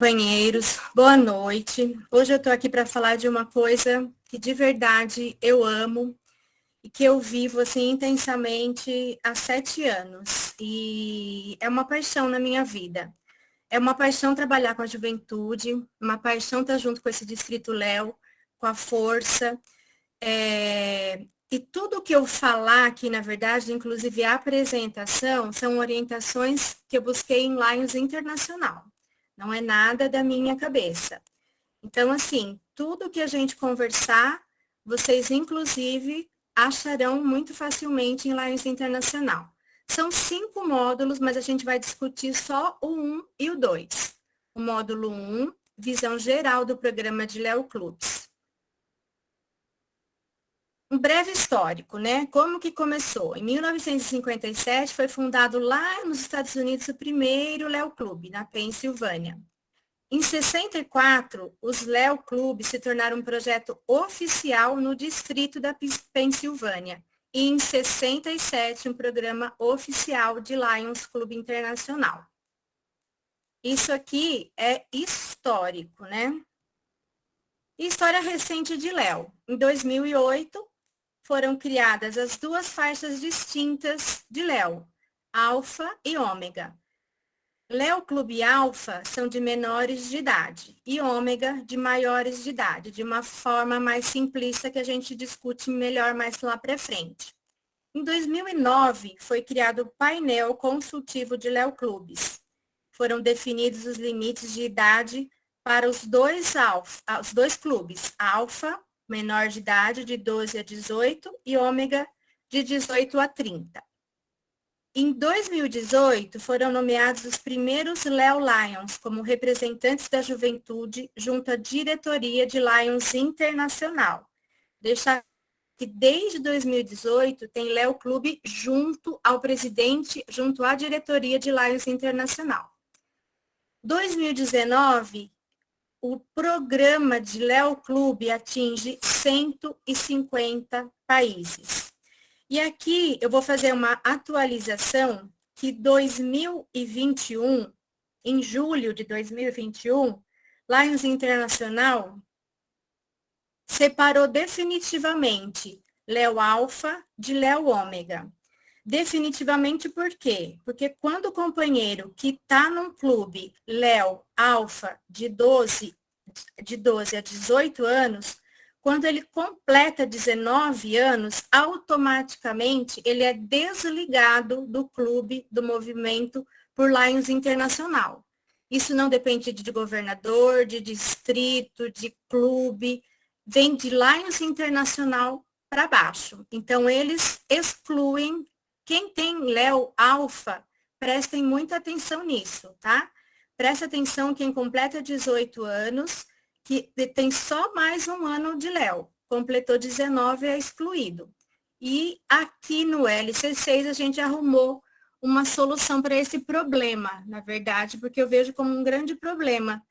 Companheiros, boa noite. Hoje eu estou aqui para falar de uma coisa que de verdade eu amo e que eu vivo assim intensamente há 7 anos. E é uma paixão na minha vida. É uma paixão trabalhar com a juventude, uma paixão estar junto com esse Distrito Léo, com a força. E tudo que eu falar aqui, na verdade, inclusive a apresentação, são orientações que eu busquei em Lions Internacional. Não é nada da minha cabeça. Então, assim, tudo que a gente conversar, vocês, inclusive, acharão muito facilmente em Lions Internacional. São 5 módulos, mas a gente vai discutir só o 1 e o 2. O módulo 1, visão geral do programa de Léo Clubes. Um breve histórico, né? Como que começou? Em 1957 foi fundado lá nos Estados Unidos o primeiro Léo Clube, na Pensilvânia. Em 64, os Léo Clubes se tornaram um projeto oficial no distrito da Pensilvânia. E em 67, um programa oficial de Lions Clube Internacional. Isso aqui é histórico, né? E história recente de Léo. Em 2008, foram criadas as 2 faixas distintas de Léo, Alfa e Ômega. Léo Clube Alfa são de menores de idade e Ômega de maiores de idade, de uma forma mais simplista que a gente discute melhor mais lá para frente. Em 2009, foi criado o painel consultivo de Léo Clubes. Foram definidos os limites de idade para os dois clubes, Alfa, menor de idade, de 12 a 18, e Ômega, de 18 a 30. Em 2018, foram nomeados os primeiros Léo Lions como representantes da juventude junto à diretoria de Lions Internacional. Deixar que desde 2018 tem Léo Clube junto ao presidente, junto à diretoria de Lions Internacional. 2019, o programa de Léo Clube atinge 150 países. E aqui eu vou fazer uma atualização que 2021, em julho de 2021, Lions Internacional separou definitivamente Léo Alfa de Léo Ômega. Definitivamente por quê? Porque quando o companheiro que está num clube Léo Alfa de 12 a 18 anos, quando ele completa 19 anos, automaticamente ele é desligado do clube, do movimento por Lions Internacional. Isso não depende de governador, de distrito, de clube, vem de Lions Internacional para baixo. Então, eles excluem. Quem tem Léo Alfa, prestem muita atenção nisso, tá? Presta atenção quem completa 18 anos, que tem só mais um ano de Léo. Completou 19, é excluído. E aqui no LC6 a gente arrumou uma solução para esse problema, na verdade, porque eu vejo como um grande problema.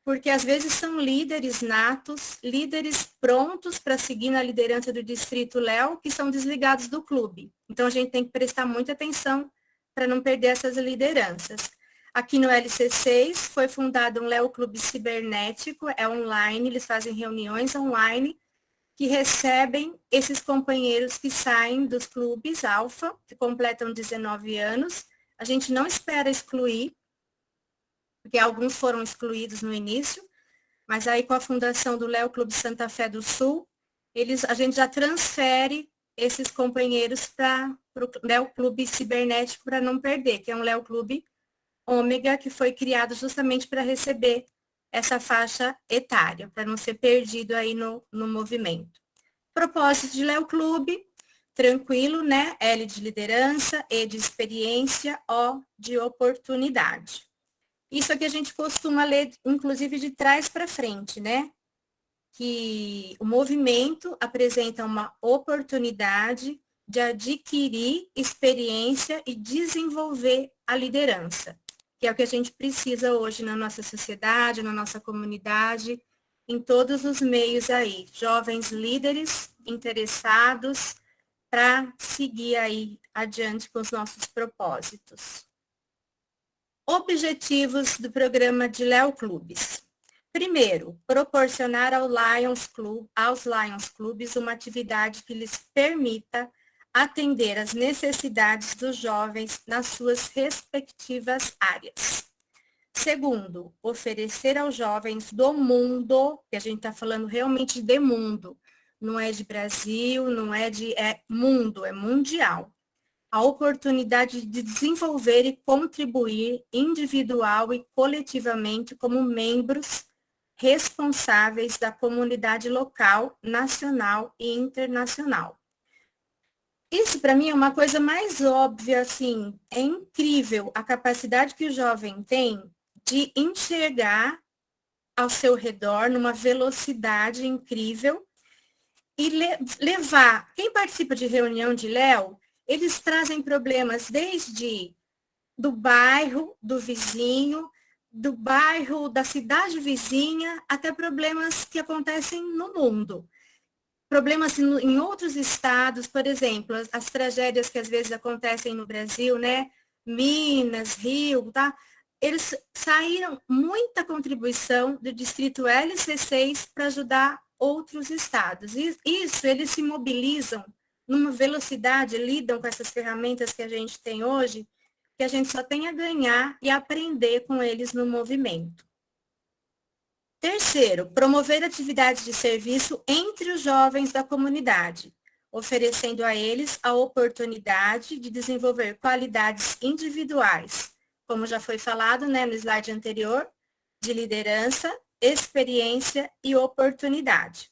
Porque às vezes são líderes natos, líderes prontos para seguir na liderança do Distrito Léo, que são desligados do clube. Então a gente tem que prestar muita atenção para não perder essas lideranças. Aqui no LC6 foi fundado um Léo Clube Cibernético, é online, eles fazem reuniões online, que recebem esses companheiros que saem dos clubes alfa, que completam 19 anos. A gente não espera excluir, porque alguns foram excluídos no início, mas aí com a fundação do Léo Clube Santa Fé do Sul, a gente já transfere esses companheiros para o Léo Clube Cibernético para não perder, que é um Léo Clube Ômega, que foi criado justamente para receber essa faixa etária, para não ser perdido aí no movimento. Propósito de Léo Clube, tranquilo, né? L de liderança, E de experiência, O de oportunidade. Isso aqui a gente costuma ler, inclusive, de trás para frente, né? Que o movimento apresenta uma oportunidade de adquirir experiência e desenvolver a liderança, que é o que a gente precisa hoje na nossa sociedade, na nossa comunidade, em todos os meios aí. Jovens líderes interessados para seguir aí adiante com os nossos propósitos. Objetivos do programa de Leo Clubes. Primeiro, proporcionar aos Lions Clubes uma atividade que lhes permita atender às necessidades dos jovens nas suas respectivas áreas. Segundo, oferecer aos jovens do mundo, que a gente está falando realmente de mundo, não é de Brasil, não é de mundo, é mundial, a oportunidade de desenvolver e contribuir individual e coletivamente como membros responsáveis da comunidade local, nacional e internacional. Isso, para mim, é uma coisa mais óbvia, assim, é incrível a capacidade que o jovem tem de enxergar ao seu redor numa velocidade incrível e levar. Quem participa de reunião de Léo, eles trazem problemas desde do bairro, do vizinho, do bairro, da cidade vizinha, até problemas que acontecem no mundo. Problemas em outros estados, por exemplo, as tragédias que às vezes acontecem no Brasil, né? Minas, Rio, tá? Eles saíram muita contribuição do distrito LC6 para ajudar outros estados. E isso, eles se mobilizam numa velocidade, lidam com essas ferramentas que a gente tem hoje, que a gente só tem a ganhar e aprender com eles no movimento. Terceiro, promover atividades de serviço entre os jovens da comunidade, oferecendo a eles a oportunidade de desenvolver qualidades individuais, como já foi falado, né, no slide anterior, de liderança, experiência e oportunidade.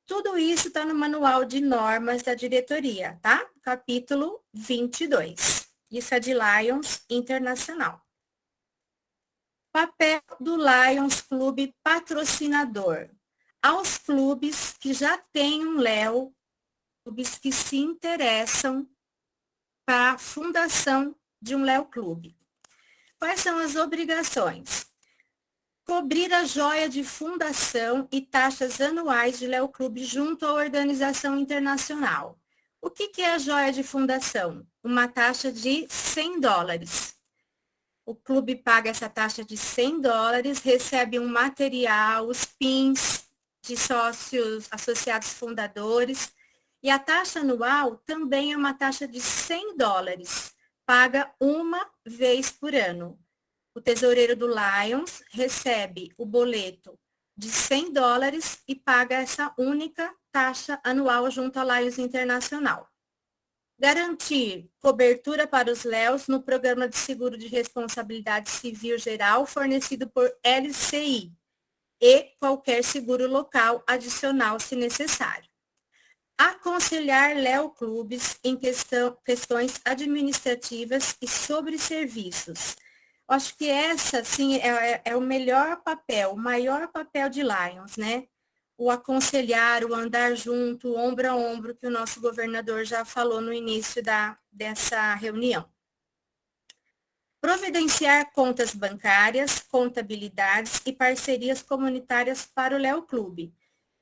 Tudo isso está no manual de normas da diretoria, tá? Capítulo 22. Isso é de Lions Internacional. Papel do Lions Clube patrocinador. Aos clubes que já têm um Léo, clubes que se interessam para a fundação de um Léo Clube. Quais são as obrigações? Cobrir a joia de fundação e taxas anuais de Léo Clube junto à organização internacional. O que é a joia de fundação? Uma taxa de $100. O clube paga essa taxa de $100, recebe um material, os pins de sócios associados fundadores, e a taxa anual também é uma taxa de $100, paga uma vez por ano. O tesoureiro do Lions recebe o boleto de $100 e paga essa única taxa anual junto ao Lions Internacional. Garantir cobertura para os Léos no Programa de Seguro de Responsabilidade Civil Geral fornecido por LCI e qualquer seguro local adicional se necessário. Aconselhar Léo Clubes em questões administrativas e sobre serviços. Acho que essa, sim, é o melhor papel, o maior papel de Lions, né? O aconselhar, o andar junto, ombro a ombro, que o nosso governador já falou no início dessa reunião. Providenciar contas bancárias, contabilidades e parcerias comunitárias para o Léo Clube.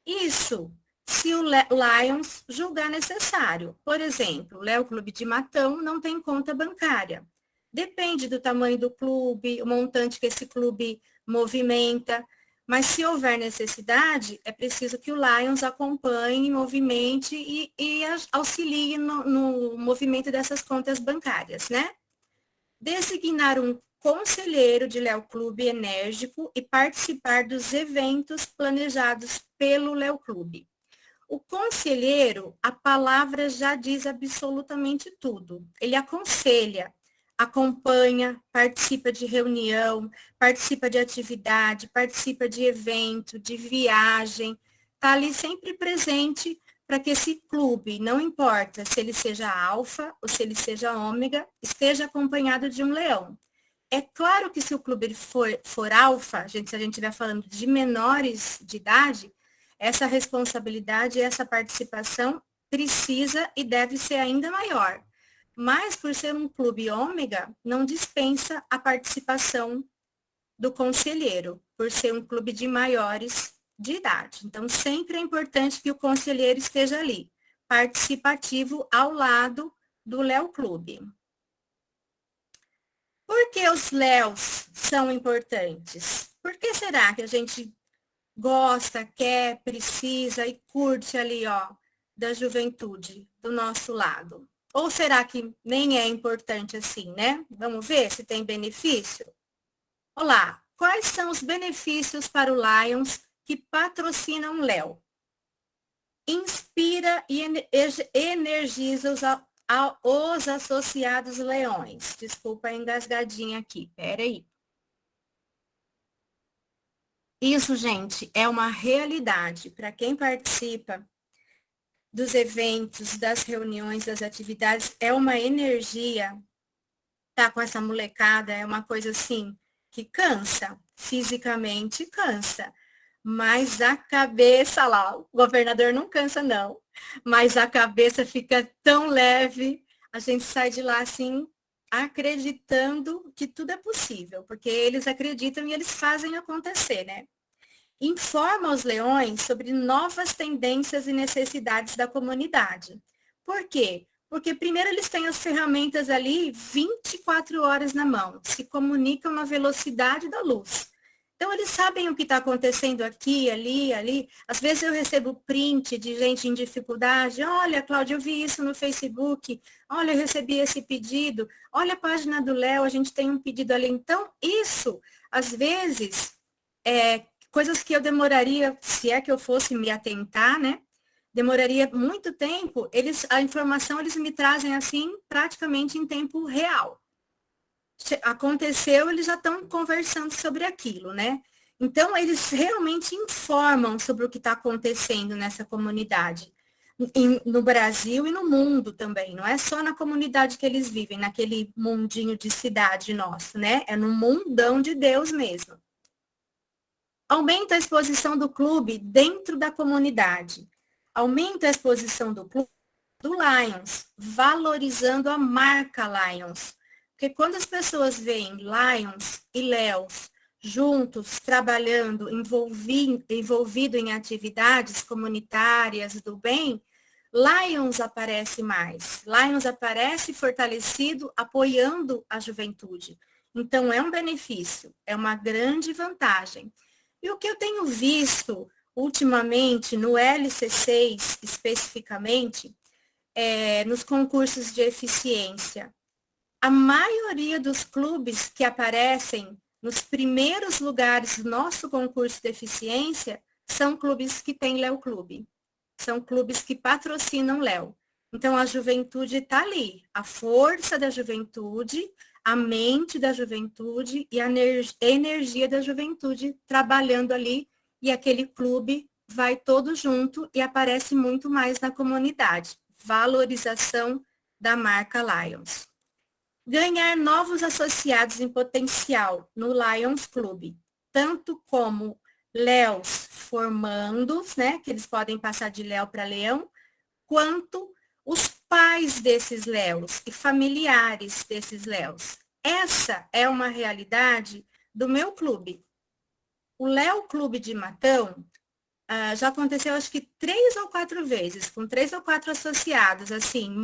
Isso, se o Lions julgar necessário. Por exemplo, o Léo Clube de Matão não tem conta bancária. Depende do tamanho do clube, o montante que esse clube movimenta. Mas se houver necessidade, é preciso que o Lions acompanhe, movimente e auxilie no movimento dessas contas bancárias, né? Designar um conselheiro de Léo Clube enérgico e participar dos eventos planejados pelo Léo Clube. O conselheiro, a palavra já diz absolutamente tudo. Ele aconselha, acompanha, participa de reunião, participa de atividade, participa de evento, de viagem, está ali sempre presente para que esse clube, não importa se ele seja alfa ou se ele seja ômega, esteja acompanhado de um leão. É claro que se o clube for alfa, se a gente estiver falando de menores de idade, essa responsabilidade e essa participação precisa e deve ser ainda maior. Mas, por ser um clube ômega, não dispensa a participação do conselheiro, por ser um clube de maiores de idade. Então, sempre é importante que o conselheiro esteja ali, participativo ao lado do Léo Clube. Por que os Léos são importantes? Por que será que a gente gosta, quer, precisa e curte ali, ó, da juventude do nosso lado? Ou será que nem é importante assim, né? Vamos ver se tem benefício? Olá, quais são os benefícios para o Lions que patrocinam o Léo? Inspira e energiza os associados leões. Desculpa a engasgadinha aqui, peraí. Isso, gente, é uma realidade. Para quem participa dos eventos, das reuniões, das atividades, é uma energia. Tá com essa molecada, é uma coisa assim que cansa, fisicamente cansa. Mas a cabeça lá, o governador não cansa, não. Mas a cabeça fica tão leve, a gente sai de lá assim, acreditando que tudo é possível, porque eles acreditam e eles fazem acontecer, né? Informa os leões sobre novas tendências e necessidades da comunidade. Por quê? Porque primeiro eles têm as ferramentas ali 24 horas na mão, se comunicam na velocidade da luz. Então eles sabem o que está acontecendo aqui, ali, ali. Às vezes eu recebo print de gente em dificuldade. Olha, Cláudia, eu vi isso no Facebook. Olha, eu recebi esse pedido. Olha a página do Léo, a gente tem um pedido ali. Então, isso, às vezes, coisas que eu demoraria, se é que eu fosse me atentar, né? Demoraria muito tempo, a informação eles me trazem assim, praticamente em tempo real. Aconteceu, eles já estão conversando sobre aquilo, né? Então, eles realmente informam sobre o que está acontecendo nessa comunidade, no Brasil e no mundo também. Não é só na comunidade que eles vivem, naquele mundinho de cidade nosso, né? É no mundão de Deus mesmo. Aumenta a exposição do clube dentro da comunidade. Aumenta a exposição do clube do Lions, valorizando a marca Lions. Porque quando as pessoas veem Lions e Léos juntos, trabalhando, envolvido em atividades comunitárias do bem, Lions aparece mais. Lions aparece fortalecido, apoiando a juventude. Então, é um benefício, é uma grande vantagem. E o que eu tenho visto ultimamente no LC6, especificamente, nos concursos de eficiência, a maioria dos clubes que aparecem nos primeiros lugares do nosso concurso de eficiência são clubes que têm Léo Clube. São clubes que patrocinam Léo. Então, a juventude está ali. A força da juventude, a mente da juventude e a energia da juventude trabalhando ali. E aquele clube vai todo junto e aparece muito mais na comunidade. Valorização da marca Lions. Ganhar novos associados em potencial no Lions Clube, tanto como Léos formandos, né, que eles podem passar de Léo para Leão, quanto os pais desses Léos e familiares desses Léos. Essa é uma realidade do meu clube. O Léo Clube de Matão já aconteceu acho que 3 ou 4 vezes, com 3 ou 4 associados, assim,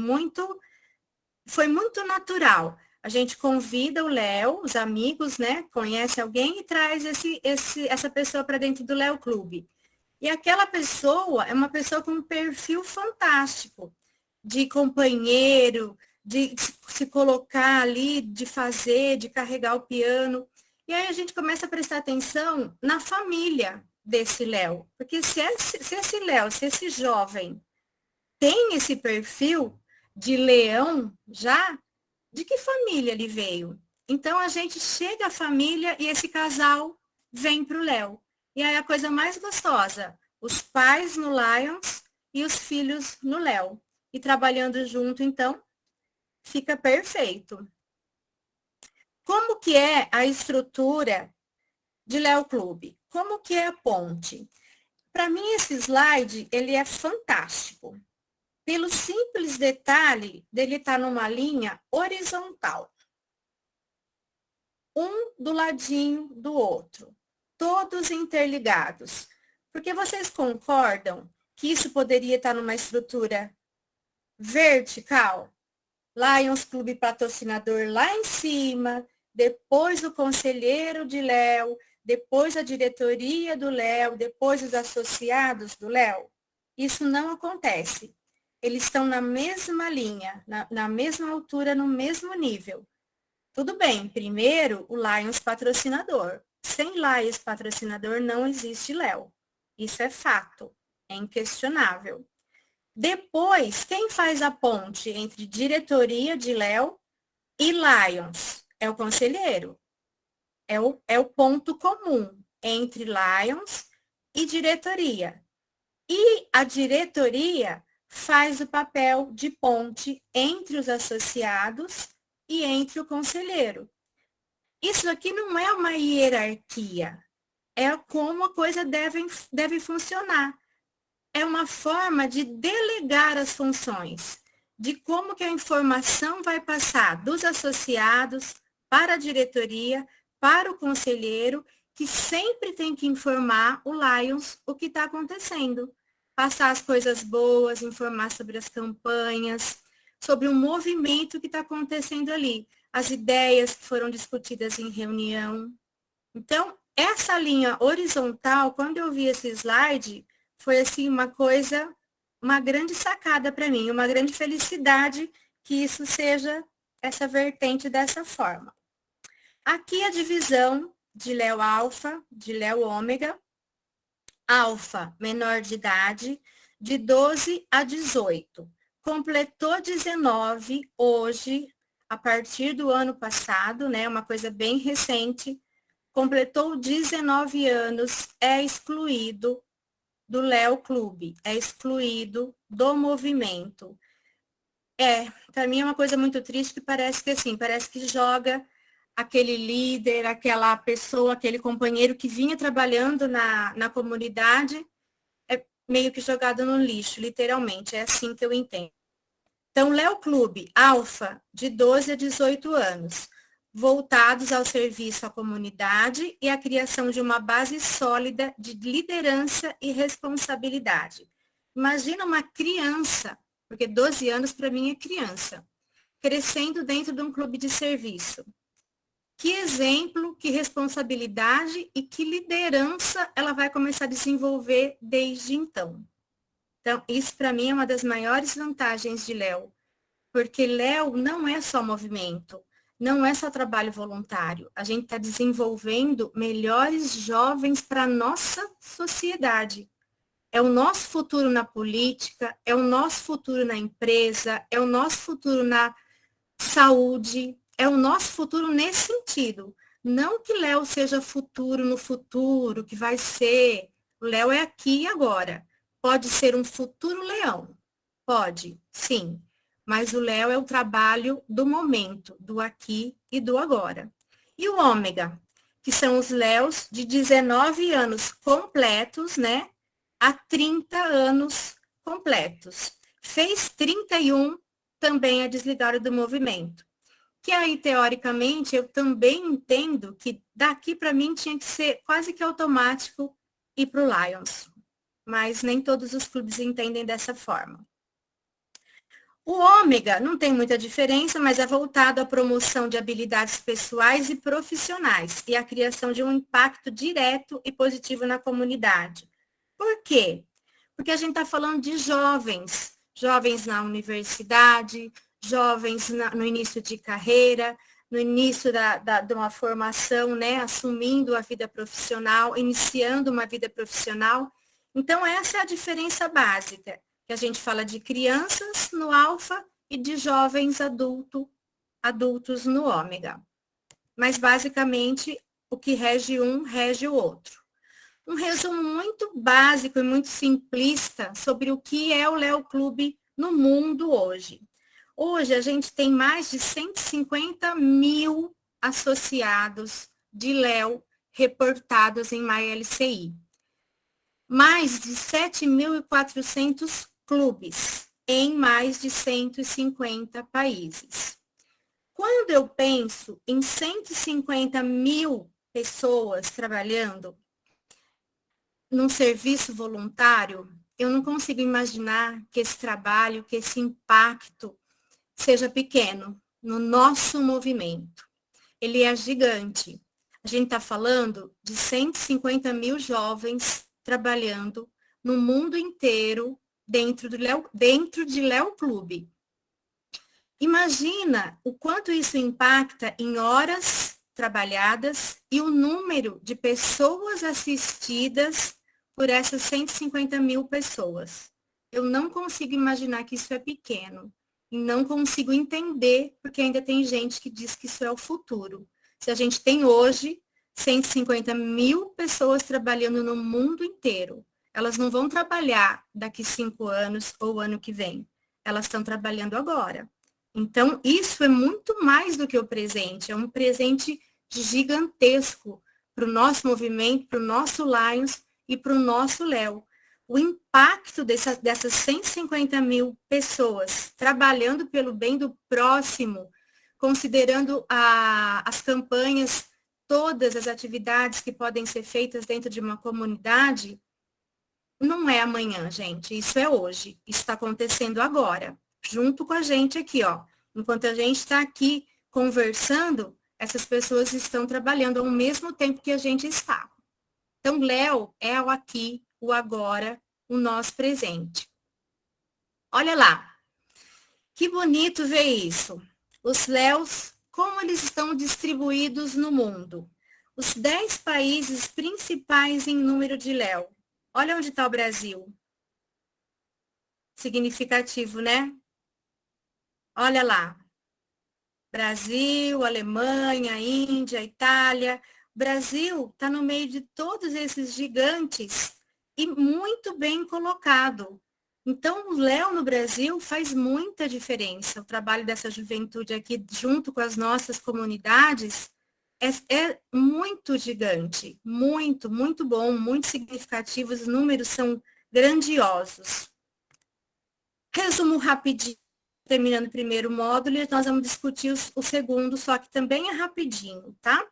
foi muito natural. A gente convida o Léo, os amigos, né? Conhece alguém e traz essa pessoa para dentro do Léo Clube. E aquela pessoa é uma pessoa com um perfil fantástico, de companheiro, de se colocar ali, de fazer, de carregar o piano. E aí a gente começa a prestar atenção na família desse Léo. Porque se esse Léo, se esse jovem tem esse perfil de leão já, de que família ele veio? Então a gente chega à família e esse casal vem para o Léo. E aí a coisa mais gostosa, os pais no Lions e os filhos no Léo. E trabalhando junto, então, fica perfeito. Como que é a estrutura de Léo Clube? Como que é a ponte? Para mim, esse slide, ele é fantástico. Pelo simples detalhe dele estar numa linha horizontal. Um do ladinho do outro. Todos interligados. Porque vocês concordam que isso poderia estar numa estrutura vertical? Lions Clube patrocinador lá em cima, depois o conselheiro de Léo, depois a diretoria do Léo, depois os associados do Léo. Isso não acontece. Eles estão na mesma linha, na mesma altura, no mesmo nível. Tudo bem, primeiro o Lions patrocinador. Sem Lions patrocinador não existe Léo. Isso é fato, é inquestionável. Depois, quem faz a ponte entre diretoria de Léo e Lions? É o conselheiro. É o ponto comum entre Lions e diretoria. E a diretoria faz o papel de ponte entre os associados e entre o conselheiro. Isso aqui não é uma hierarquia, é como a coisa deve funcionar. É uma forma de delegar as funções, de como que a informação vai passar dos associados para a diretoria, para o conselheiro, que sempre tem que informar o Lions o que está acontecendo. Passar as coisas boas, informar sobre as campanhas, sobre o movimento que está acontecendo ali, as ideias que foram discutidas em reunião. Então, essa linha horizontal, quando eu vi esse slide, foi assim uma coisa, uma grande sacada para mim, uma grande felicidade que isso seja essa vertente dessa forma. Aqui a divisão de Léo alfa, de Léo ômega. Alfa, menor de idade, de 12 a 18. Completou 19 hoje, a partir do ano passado, né? Uma coisa bem recente. Completou 19 anos, é excluído do Léo Clube, é excluído do movimento. Para mim é uma coisa muito triste que parece que assim, parece que joga aquele líder, aquela pessoa, aquele companheiro que vinha trabalhando na comunidade, é meio que jogado no lixo, literalmente, é assim que eu entendo. Então, Léo Clube, alfa, de 12 a 18 anos, voltados ao serviço à comunidade e à criação de uma base sólida de liderança e responsabilidade. Imagina uma criança, porque 12 anos para mim é criança, crescendo dentro de um clube de serviço. Que exemplo, que responsabilidade e que liderança ela vai começar a desenvolver desde então. Então, isso para mim é uma das maiores vantagens de Léo, porque Léo não é só movimento, não é só trabalho voluntário. A gente está desenvolvendo melhores jovens para a nossa sociedade. É o nosso futuro na política, é o nosso futuro na empresa, é o nosso futuro na saúde, é o nosso futuro nesse sentido. Não que Léo seja futuro no futuro, que vai ser. O Léo é aqui e agora. Pode ser um futuro leão. Pode, sim. Mas o Léo é o trabalho do momento, do aqui e do agora. E o ômega, que são os Léos de 19 anos completos, né? A 30 anos completos. Fez 31, também é desligado do movimento. Que aí, teoricamente, eu também entendo que daqui para mim tinha que ser quase que automático ir para o Lions. Mas nem todos os clubes entendem dessa forma. O ômega não tem muita diferença, mas é voltado à promoção de habilidades pessoais e profissionais e à criação de um impacto direto e positivo na comunidade. Por quê? Porque a gente está falando de jovens, jovens na universidade, jovens no início de carreira, no início de uma formação, né, assumindo a vida profissional, iniciando uma vida profissional. Então, essa é a diferença básica, que a gente fala de crianças no alfa e de jovens adultos no ômega. Mas, basicamente, o que rege um, rege o outro. Um resumo muito básico e muito simplista sobre o que é o Léo Clube no mundo hoje. Hoje, a gente tem mais de 150 mil associados de Léo reportados em MyLCI. Mais de 7.400 clubes em mais de 150 países. Quando eu penso em 150 mil pessoas trabalhando num serviço voluntário, eu não consigo imaginar que esse trabalho, que esse impacto seja pequeno no nosso movimento. ele é gigante. A gente está falando de 150 mil jovens trabalhando no mundo inteiro dentro de Léo Clube. Imagina o quanto isso impacta em horas trabalhadas e o número de pessoas assistidas por essas 150 mil pessoas. Eu não consigo imaginar que isso é pequeno. E não consigo entender, porque ainda tem gente que diz que isso é o futuro. Se a gente tem hoje 150 mil pessoas trabalhando no mundo inteiro, elas não vão trabalhar daqui 5 anos ou ano que vem. Elas estão trabalhando agora. Então, isso é muito mais do que o presente. É um presente gigantesco para o nosso movimento, para o nosso Lions e para o nosso Léo. O impacto dessas 150 mil pessoas trabalhando pelo bem do próximo, considerando as campanhas, todas as atividades que podem ser feitas dentro de uma comunidade, não é amanhã, gente, isso é hoje, isso está acontecendo agora, junto com a gente aqui, ó. Enquanto a gente está aqui conversando, essas pessoas estão trabalhando ao mesmo tempo que a gente está. Então, Léo é o aqui, o agora, o nosso presente. Olha lá, que bonito ver isso. Os Léos, como eles estão distribuídos no mundo. Os 10 países principais em número de Léo. Olha onde está o Brasil. Significativo, né? Olha lá. Brasil, Alemanha, Índia, Itália. O Brasil está no meio de todos esses gigantes e muito bem colocado. Então, o Léo no Brasil faz muita diferença. O trabalho dessa juventude aqui, junto com as nossas comunidades, é muito gigante. Muito, muito bom, muito significativo. Os números são grandiosos. Resumo rapidinho. Terminando o primeiro módulo, nós vamos discutir o segundo, só que também é rapidinho, tá?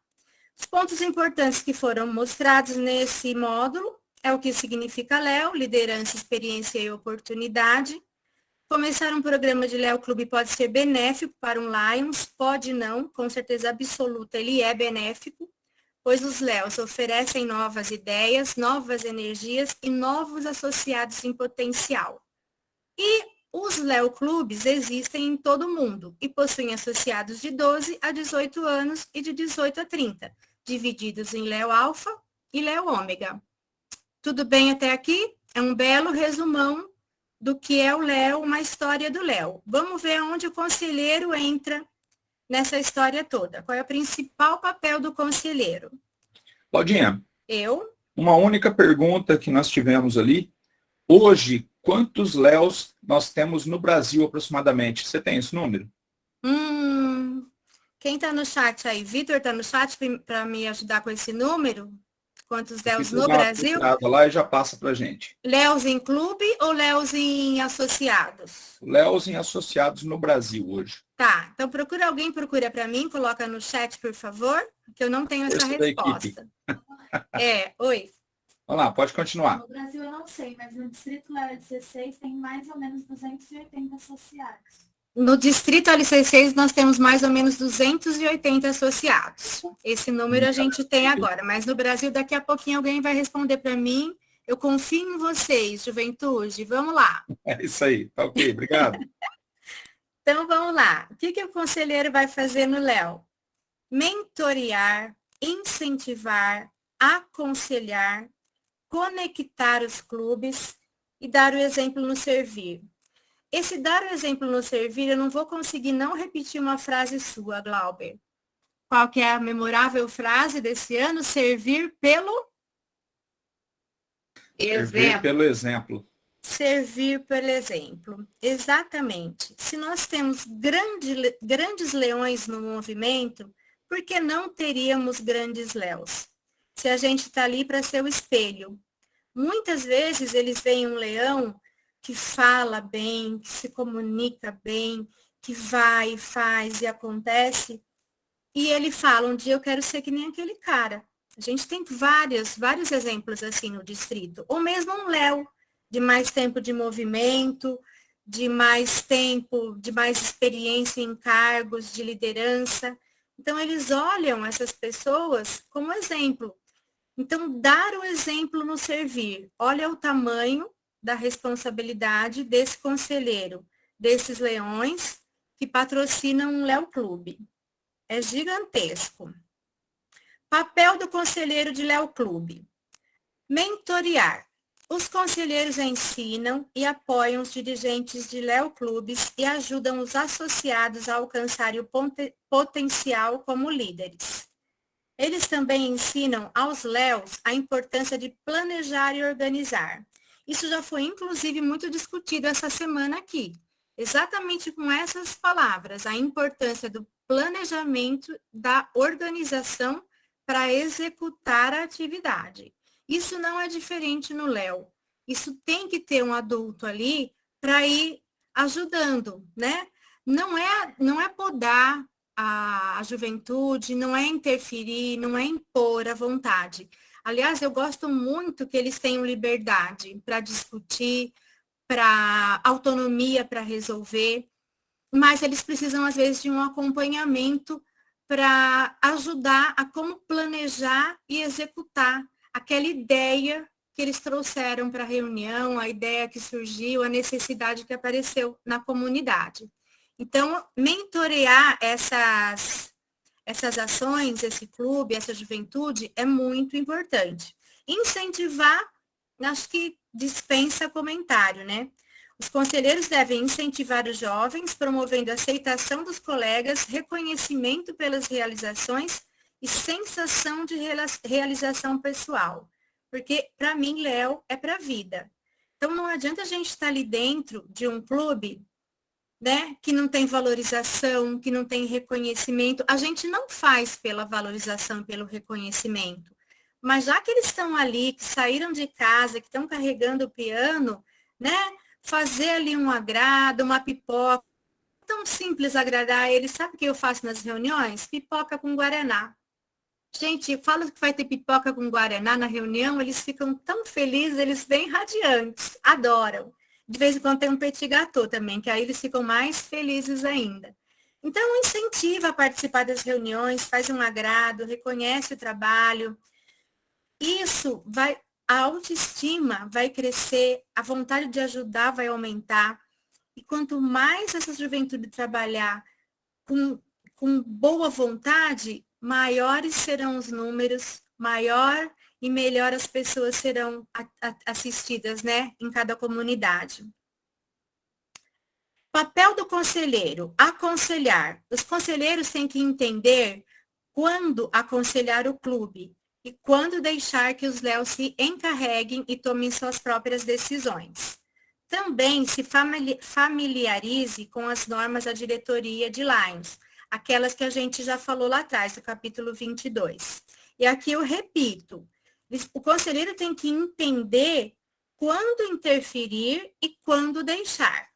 Os pontos importantes que foram mostrados nesse módulo é o que significa Léo, liderança, experiência e oportunidade. Começar um programa de Léo Clube pode ser benéfico para um Lions, pode não, com certeza absoluta ele é benéfico, pois os Léos oferecem novas ideias, novas energias e novos associados em potencial. E os Léo Clubes existem em todo o mundo e possuem associados de 12 a 18 anos e de 18 a 30, divididos em Léo Alfa e Léo Ômega. Tudo bem até aqui? É um belo resumão do que é o Léo, uma história do Léo. Vamos ver onde o conselheiro entra nessa história toda. Qual é o principal papel do conselheiro? Claudinha, Eu? Uma única pergunta que nós tivemos ali. Hoje, quantos Léos nós temos no Brasil aproximadamente? Você tem esse número? Quem está no chat aí? Vitor está no chat para me ajudar com esse número? Quantos Léos no Brasil? Lá e já passa para a gente. Léos em clube ou Léos em associados? Léos em associados no Brasil hoje. Tá, então procura para mim, coloca no chat, por favor, que eu não tenho essa resposta. Oi. Vamos lá, pode continuar. No Brasil eu não sei, mas no Distrito Léo 16 tem mais ou menos 280 associados. No Distrito LC6 nós temos mais ou menos 280 associados. Esse número a gente tem agora, mas no Brasil daqui a pouquinho alguém vai responder para mim. Eu confio em vocês, juventude, vamos lá. É isso aí, tá ok, obrigado. Então vamos lá. O que o conselheiro vai fazer no Léo? Mentorear, incentivar, aconselhar, conectar os clubes e dar o exemplo no servir. Esse dar o exemplo no servir, eu não vou conseguir não repetir uma frase sua, Glauber. Qual que é a memorável frase desse ano? Servir pelo exemplo. Servir pelo exemplo. Servir pelo exemplo. Exatamente. Se nós temos grandes leões no movimento, por que não teríamos grandes léus? Se a gente está ali para ser o espelho. Muitas vezes eles veem um leão que fala bem, que se comunica bem, que vai, faz e acontece, e ele fala, um dia eu quero ser que nem aquele cara. A gente tem vários exemplos assim no distrito. Ou mesmo um Léo, de mais tempo de movimento, de mais tempo, de mais experiência em cargos de liderança, Então, eles olham essas pessoas como exemplo. Então, dar o exemplo no servir. Olha o tamanho da responsabilidade desse conselheiro, desses leões que patrocinam um Léo Clube. É gigantesco. Papel do conselheiro de Léo Clube. Mentorear. Os conselheiros ensinam e apoiam os dirigentes de Léo Clubes e ajudam os associados a alcançarem o potencial como líderes. Eles também ensinam aos Léos a importância de planejar e organizar. Isso já foi, inclusive, muito discutido essa semana aqui. Exatamente com essas palavras, a importância do planejamento, da organização para executar a atividade. Isso não é diferente no Léo. Isso tem que ter um adulto ali para ir ajudando, né? Não é podar a juventude, não é interferir, não é impor a vontade. Aliás, eu gosto muito que eles tenham liberdade para discutir, para autonomia para resolver, mas eles precisam, às vezes, de um acompanhamento para ajudar a como planejar e executar aquela ideia que eles trouxeram para a reunião, a ideia que surgiu, a necessidade que apareceu na comunidade. Então, mentorear essas ações, esse clube, essa juventude, é muito importante. Incentivar, acho que dispensa comentário, né? Os conselheiros devem incentivar os jovens, promovendo a aceitação dos colegas, reconhecimento pelas realizações e sensação de realização pessoal. Porque, para mim, Léo é para a vida. Então, não adianta a gente estar ali dentro de um clube, né, que não tem valorização, que não tem reconhecimento. A gente não faz pela valorização, pelo reconhecimento. Mas já que eles estão ali, que saíram de casa, que estão carregando o piano, né, fazer ali um agrado, uma pipoca. Tão simples agradar eles. Sabe o que eu faço nas reuniões? Pipoca com guaraná. Gente, fala que vai ter pipoca com guaraná na reunião, eles ficam tão felizes, eles vêm radiantes, adoram. De vez em quando tem um petit gâteau também, que aí eles ficam mais felizes ainda. Então, incentiva a participar das reuniões, faz um agrado, reconhece o trabalho. Isso vai, a autoestima vai crescer, a vontade de ajudar vai aumentar. E quanto mais essa juventude trabalhar com boa vontade, maiores serão os números, maior e melhor as pessoas serão assistidas, né, em cada comunidade. Papel do conselheiro, aconselhar. Os conselheiros têm que entender quando aconselhar o clube e quando deixar que os Léos se encarreguem e tomem suas próprias decisões. Também se familiarize com as normas da diretoria de Lions, aquelas que a gente já falou lá atrás, do capítulo 22. E aqui eu repito, o conselheiro tem que entender quando interferir e quando deixar.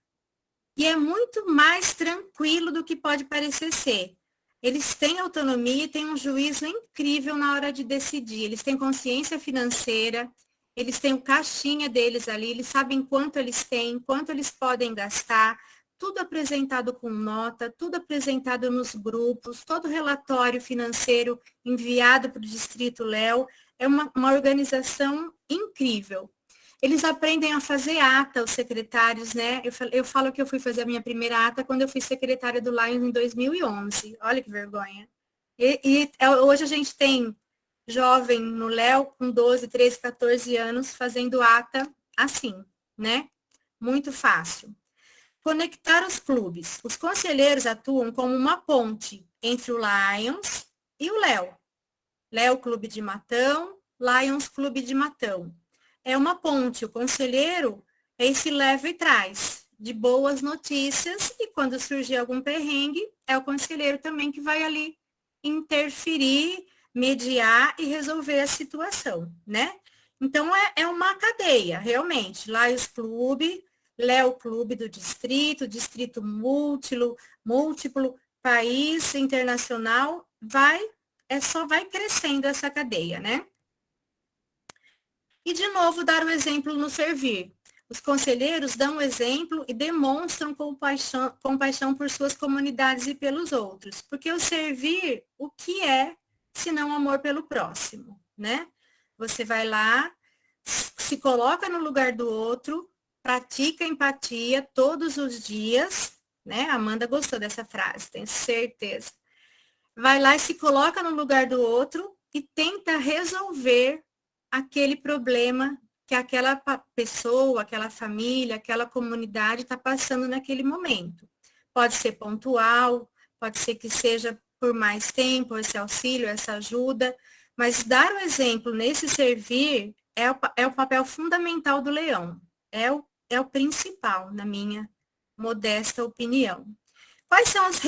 E é muito mais tranquilo do que pode parecer ser. Eles têm autonomia e têm um juízo incrível na hora de decidir. Eles têm consciência financeira, eles têm o caixinha deles ali, eles sabem quanto eles têm, quanto eles podem gastar, tudo apresentado com nota, tudo apresentado nos grupos, todo relatório financeiro enviado para o Distrito Léo. É uma organização incrível. Eles aprendem a fazer ata, os secretários, né? Eu falo que eu fui fazer a minha primeira ata quando eu fui secretária do Lions em 2011. Olha que vergonha. Hoje a gente tem jovem no Léo com 12, 13, 14 anos fazendo ata assim, né? Muito fácil. Conectar os clubes. Os conselheiros atuam como uma ponte entre o Lions e o Léo. Léo Clube de Matão, Lions Clube de Matão. É uma ponte, o conselheiro é esse leva e traz de boas notícias e quando surgir algum perrengue, é o conselheiro também que vai ali interferir, mediar e resolver a situação, né? Então, é uma cadeia, realmente. Lions Clube, Léo Clube do Distrito múltiplo, país, internacional, só vai crescendo essa cadeia, né? E, de novo, dar o exemplo no servir. Os conselheiros dão o exemplo e demonstram compaixão por suas comunidades e pelos outros. Porque o servir, o que é, senão amor pelo próximo, né? Você vai lá, se coloca no lugar do outro, pratica empatia todos os dias, né? A Amanda gostou dessa frase, tenho certeza. Vai lá e se coloca no lugar do outro e tenta resolver aquele problema que aquela pessoa, aquela família, aquela comunidade está passando naquele momento. Pode ser pontual, pode ser que seja por mais tempo, esse auxílio, essa ajuda, mas dar o exemplo nesse servir é o papel fundamental do leão, é o principal, na minha modesta opinião. Quais são as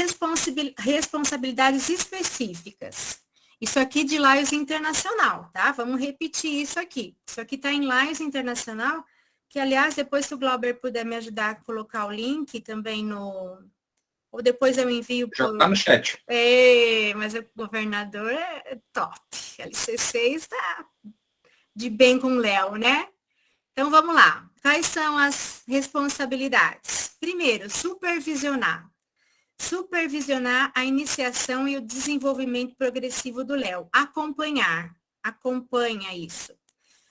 responsabilidades específicas? Isso aqui de Lions Internacional, tá? Vamos repetir isso aqui. Isso aqui está em Lions Internacional, que, aliás, depois se o Glauber puder me ajudar a colocar o link também no... Ou depois eu envio... Já está no chat. Mas o governador é top. LC6 está de bem com o Léo, né? Então, vamos lá. Quais são as responsabilidades? Primeiro, supervisionar a iniciação e o desenvolvimento progressivo do Léo. Acompanha isso.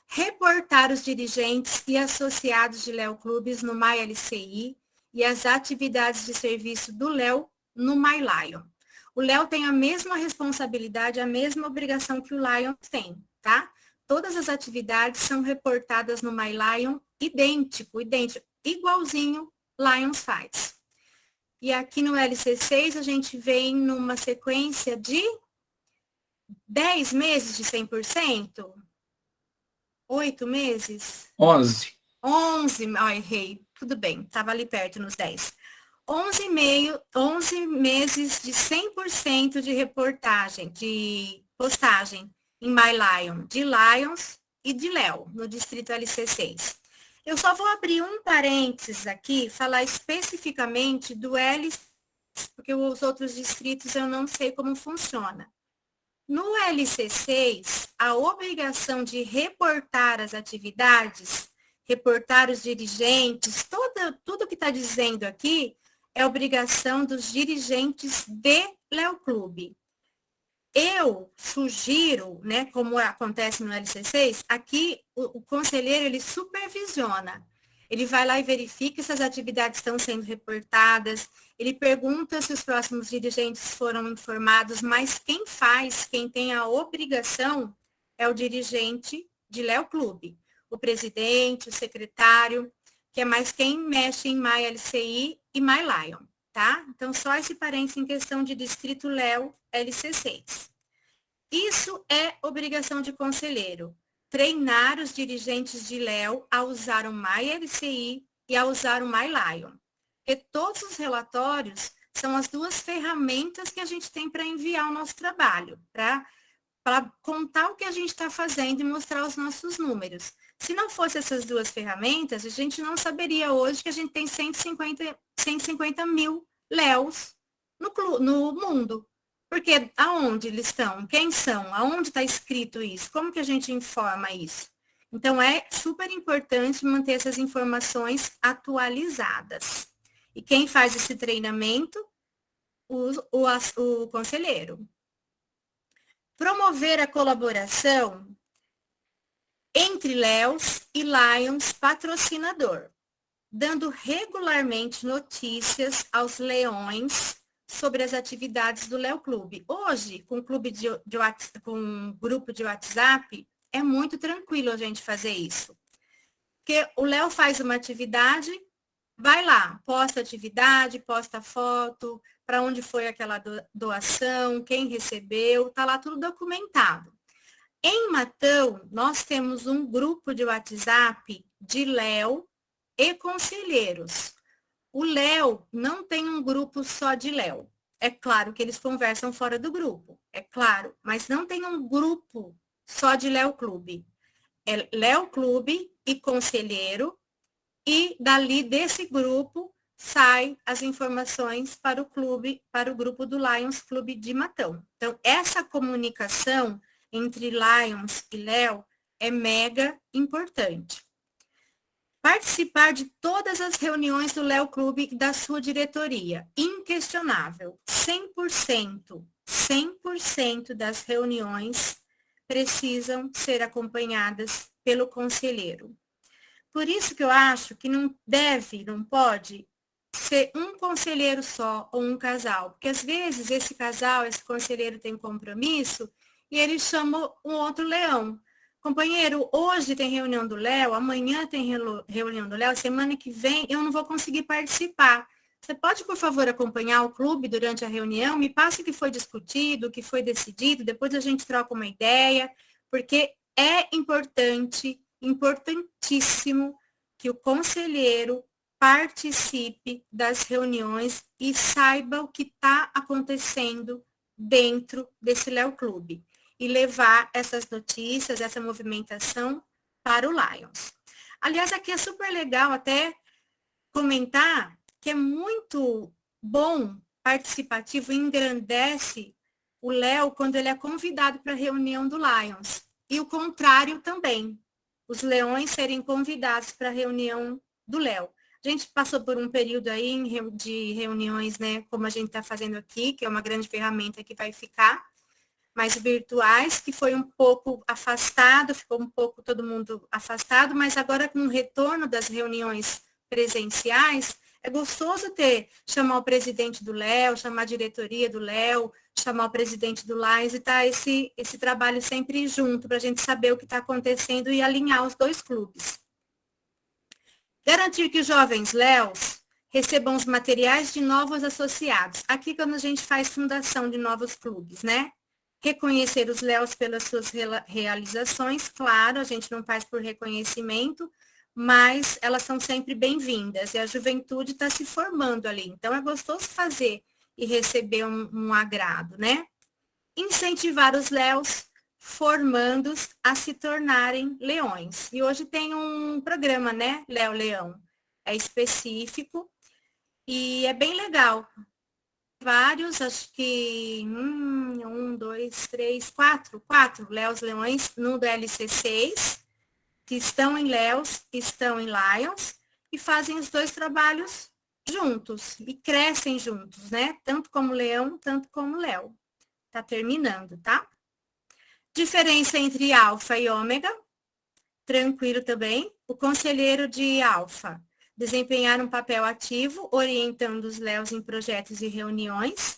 Reportar os dirigentes e associados de Léo Clubes no MyLCI e as atividades de serviço do Léo no MyLion. O Léo tem a mesma responsabilidade, a mesma obrigação que o Lion tem, tá? Todas as atividades são reportadas no MyLion idêntico, igualzinho Lions faz. E aqui no LC6 a gente vem numa sequência de 10 meses de 100%? 8 meses? 11. 11, errei. Tudo bem, estava ali perto nos 10. 11 meses de 100% de reportagem, de postagem em MyLion, de Lions e de Léo, no distrito LC6. Eu só vou abrir um parênteses aqui, falar especificamente do LC6, porque os outros distritos eu não sei como funciona. No LC6, a obrigação de reportar as atividades, reportar os dirigentes, tudo que está dizendo aqui é obrigação dos dirigentes de Léo Clube. Eu sugiro, né, como acontece no LC6, aqui o conselheiro, ele supervisiona. Ele vai lá e verifica se as atividades estão sendo reportadas, ele pergunta se os próximos dirigentes foram informados, mas quem tem a obrigação é o dirigente de Léo Clube, o presidente, o secretário, que é mais quem mexe em MyLCI e MyLion, tá? Então, só esse parênteses em questão de distrito Léo LC6. Isso é obrigação de conselheiro, treinar os dirigentes de Léo a usar o MyLCI e a usar o MyLion. Porque todos os relatórios são as duas ferramentas que a gente tem para enviar o nosso trabalho, para contar o que a gente está fazendo e mostrar os nossos números. Se não fosse essas duas ferramentas, a gente não saberia hoje que a gente tem 150 mil Léos no mundo. Porque aonde eles estão? Quem são? Aonde está escrito isso? Como que a gente informa isso? Então, é super importante manter essas informações atualizadas. E quem faz esse treinamento? O conselheiro. Promover a colaboração entre Léos e Lions patrocinador, dando regularmente notícias aos leões sobre as atividades do Léo Clube. Hoje, com com grupo de WhatsApp, é muito tranquilo a gente fazer isso. Porque o Léo faz uma atividade, vai lá, posta atividade, posta foto, para onde foi aquela doação, quem recebeu, tá lá tudo documentado. Em Matão, nós temos um grupo de WhatsApp de Léo e conselheiros. O Léo não tem um grupo só de Léo. É claro que eles conversam fora do grupo, é claro, mas não tem um grupo só de Léo Clube. É Léo Clube e conselheiro, e dali desse grupo sai as informações para o clube, para o grupo do Lions Clube de Matão. Então, essa comunicação entre Lions e Léo é mega importante. Participar de todas as reuniões do Léo Clube e da sua diretoria. Inquestionável. 100% das reuniões precisam ser acompanhadas pelo conselheiro. Por isso que eu acho que não pode ser um conselheiro só ou um casal. Porque às vezes esse casal, esse conselheiro tem compromisso e ele chama um outro leão. Companheiro, hoje tem reunião do Léo, amanhã tem reunião do Léo, semana que vem eu não vou conseguir participar. Você pode, por favor, acompanhar o clube durante a reunião? Me passe o que foi discutido, o que foi decidido, depois a gente troca uma ideia, porque é importante, importantíssimo que o conselheiro participe das reuniões e saiba o que está acontecendo dentro desse Léo Clube e levar essas notícias, essa movimentação para o Lions. Aliás, aqui é super legal até comentar que é muito bom, participativo, engrandece o Léo quando ele é convidado para a reunião do Lions. E o contrário também, os leões serem convidados para a reunião do Léo. A gente passou por um período aí de reuniões, né, como a gente está fazendo aqui, que é uma grande ferramenta que vai ficar, mais virtuais, que foi um pouco afastado, ficou um pouco todo mundo afastado, mas agora com o retorno das reuniões presenciais, é gostoso chamar o presidente do Léo, chamar a diretoria do Léo, chamar o presidente do Lions e tá esse trabalho sempre junto, para a gente saber o que está acontecendo e alinhar os dois clubes. Garantir que os jovens Léos recebam os materiais de novos associados. Aqui quando a gente faz fundação de novos clubes, né? Reconhecer os Léos pelas suas realizações, claro, a gente não faz por reconhecimento, mas elas são sempre bem-vindas, e a juventude está se formando ali, então é gostoso fazer e receber um agrado, né? Incentivar os Léos formandos a se tornarem leões. E hoje tem um programa, né, Léo Leão, é específico e é bem legal. Vários, acho que 1, 2, 3, 4 Léos Leões no DLC6, que estão em Léos, estão em Lions, e fazem os dois trabalhos juntos, e crescem juntos, né? Tanto como Leão, tanto como Léo. Tá terminando, tá? Diferença entre alfa e ômega, tranquilo também. O conselheiro de alfa desempenhar um papel ativo, orientando os Léos em projetos e reuniões,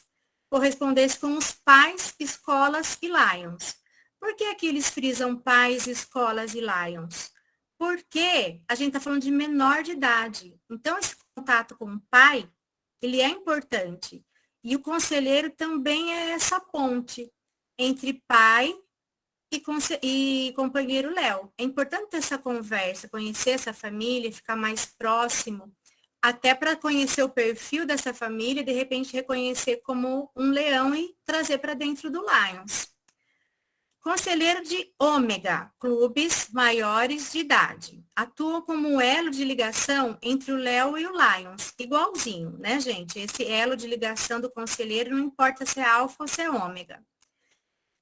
correspondesse com os pais, escolas e Lions. Por que aqui eles frisam pais, escolas e Lions? Porque a gente está falando de menor de idade. Então, esse contato com o pai, ele é importante. E o conselheiro também é essa ponte entre pai e companheiro Léo. É importante ter essa conversa, conhecer essa família, ficar mais próximo, até para conhecer o perfil dessa família e, de repente, reconhecer como um leão e trazer para dentro do Lions. Conselheiro de ômega, clubes maiores de idade. Atuam como um elo de ligação entre o Léo e o Lions. Igualzinho, né, gente? Esse elo de ligação do conselheiro, não importa se é alfa ou se é ômega.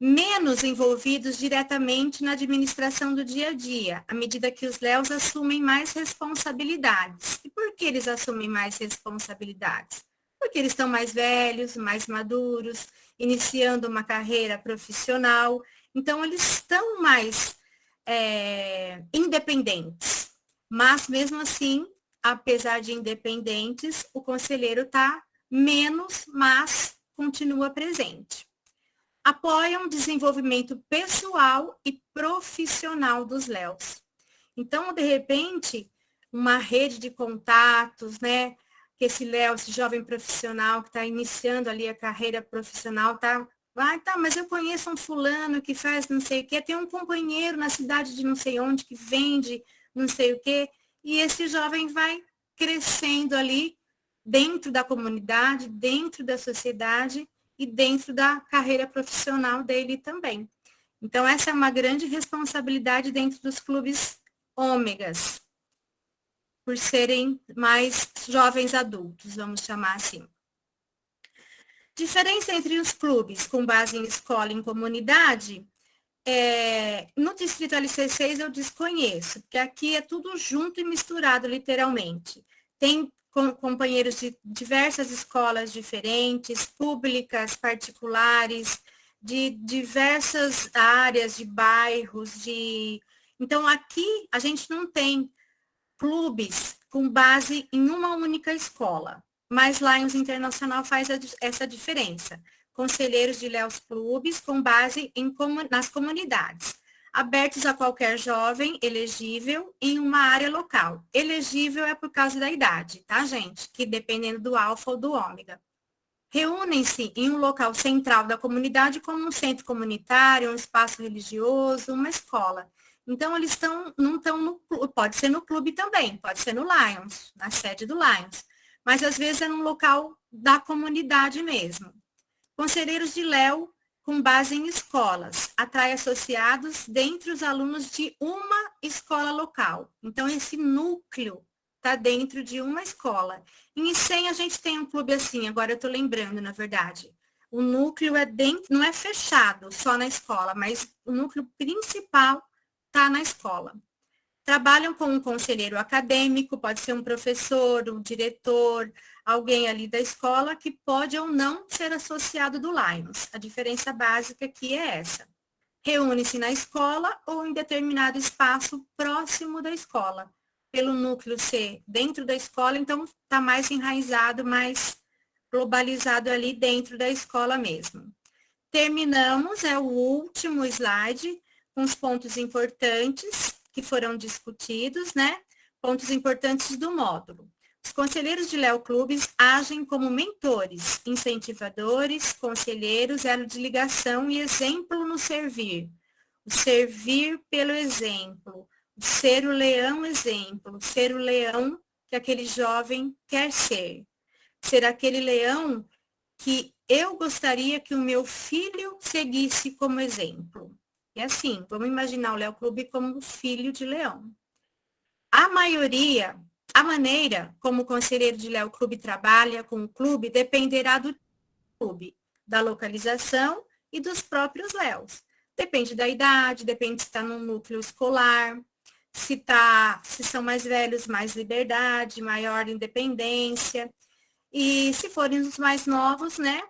Menos envolvidos diretamente na administração do dia a dia, à medida que os Léos assumem mais responsabilidades. E por que eles assumem mais responsabilidades? Porque eles estão mais velhos, mais maduros, iniciando uma carreira profissional, então eles estão mais independentes. Mas, mesmo assim, apesar de independentes, o conselheiro está menos, mas continua presente. Apoiam o desenvolvimento pessoal e profissional dos Léos. Então, de repente, uma rede de contatos, né? Que esse Léo, esse jovem profissional que está iniciando ali a carreira profissional, tá, mas eu conheço um fulano que faz não sei o quê, tem um companheiro na cidade de não sei onde que vende não sei o quê, e esse jovem vai crescendo ali dentro da comunidade, dentro da sociedade, e dentro da carreira profissional dele também. Então, essa é uma grande responsabilidade dentro dos clubes ômegas, por serem mais jovens adultos, vamos chamar assim. Diferença entre os clubes com base em escola e em comunidade No Distrito LC6 eu desconheço, porque aqui é tudo junto e misturado, literalmente. Tem companheiros de diversas escolas diferentes, públicas, particulares, de diversas áreas, de bairros, Então, aqui a gente não tem clubes com base em uma única escola, mas Lions Internacional faz essa diferença. Conselheiros de Léus Clubes com base nas comunidades, abertos a qualquer jovem elegível em uma área local. Elegível é por causa da idade, tá, gente? Que dependendo do alfa ou do ômega. Reúnem-se em um local central da comunidade, como um centro comunitário, um espaço religioso, uma escola. Então, eles não estão no clube, pode ser no clube também, pode ser no Lions, na sede do Lions, mas às vezes é num local da comunidade mesmo. Conselheiros de Léo, com base em escolas, atrai associados dentre os alunos de uma escola local. Então, esse núcleo está dentro de uma escola. Em Icém, a gente tem um clube assim, agora eu estou lembrando, na verdade. O núcleo não é fechado só na escola, mas o núcleo principal está na escola. Trabalham com um conselheiro acadêmico, pode ser um professor, um diretor, alguém ali da escola que pode ou não ser associado do Lions. A diferença básica aqui é essa. Reúne-se na escola ou em determinado espaço próximo da escola. Pelo núcleo ser dentro da escola, então está mais enraizado, mais globalizado ali dentro da escola mesmo. Terminamos, é o último slide, com os pontos importantes que foram discutidos, né? Pontos importantes do módulo. Os conselheiros de Léo Clubes agem como mentores, incentivadores, conselheiros, elo de ligação e exemplo no servir. O servir pelo exemplo, o ser o leão exemplo, ser o leão que aquele jovem quer ser. Ser aquele leão que eu gostaria que o meu filho seguisse como exemplo. E assim, vamos imaginar o Léo Clube como filho de leão. A maneira como o conselheiro de Léo Clube trabalha com o clube dependerá do clube, da localização e dos próprios Léos. Depende da idade, depende se está no núcleo escolar, se são mais velhos, mais liberdade, maior independência. E se forem os mais novos, né?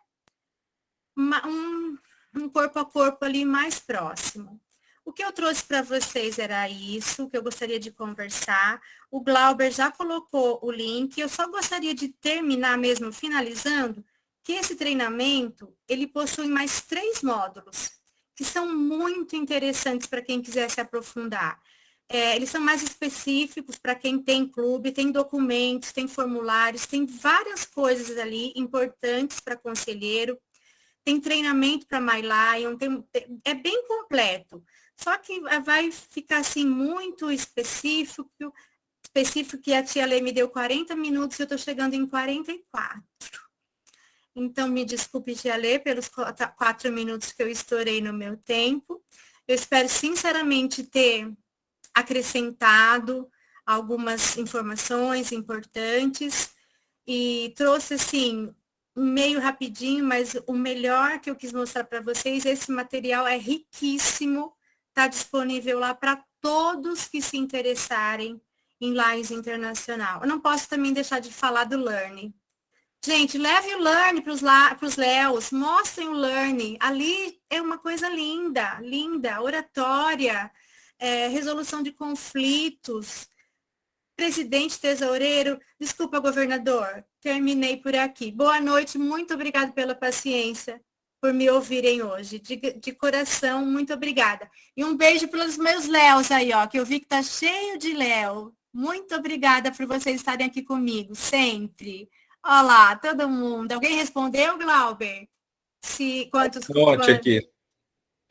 Um corpo a corpo ali mais próximo. O que eu trouxe para vocês era isso, que eu gostaria de conversar. O Glauber já colocou o link, eu só gostaria de terminar mesmo, finalizando, que esse treinamento, ele possui mais 3 módulos, que são muito interessantes para quem quiser se aprofundar. Eles são mais específicos para quem tem clube, tem documentos, tem formulários, tem várias coisas ali importantes para conselheiro, tem treinamento para MyLion, é bem completo. Só que vai ficar assim muito específico que a tia Lê me deu 40 minutos e eu estou chegando em 44. Então, me desculpe, tia Lê, pelos 4 minutos que eu estourei no meu tempo. Eu espero sinceramente ter acrescentado algumas informações importantes e trouxe assim meio rapidinho, mas o melhor que eu quis mostrar para vocês, esse material é riquíssimo, está disponível lá para todos que se interessarem em Lions Internacional. Eu não posso também deixar de falar do Learn. Gente, leve o Learn para os Léos, mostrem o Learn. Ali é uma coisa linda, linda, oratória, resolução de conflitos, presidente tesoureiro, desculpa, governador, terminei por aqui. Boa noite, muito obrigada pela paciência, por me ouvirem hoje. De coração, muito obrigada. E um beijo para os meus Léos aí, ó, que eu vi que tá cheio de Léo. Muito obrigada por vocês estarem aqui comigo, sempre. Olá, todo mundo. Alguém respondeu, Glauber? Quantos aqui.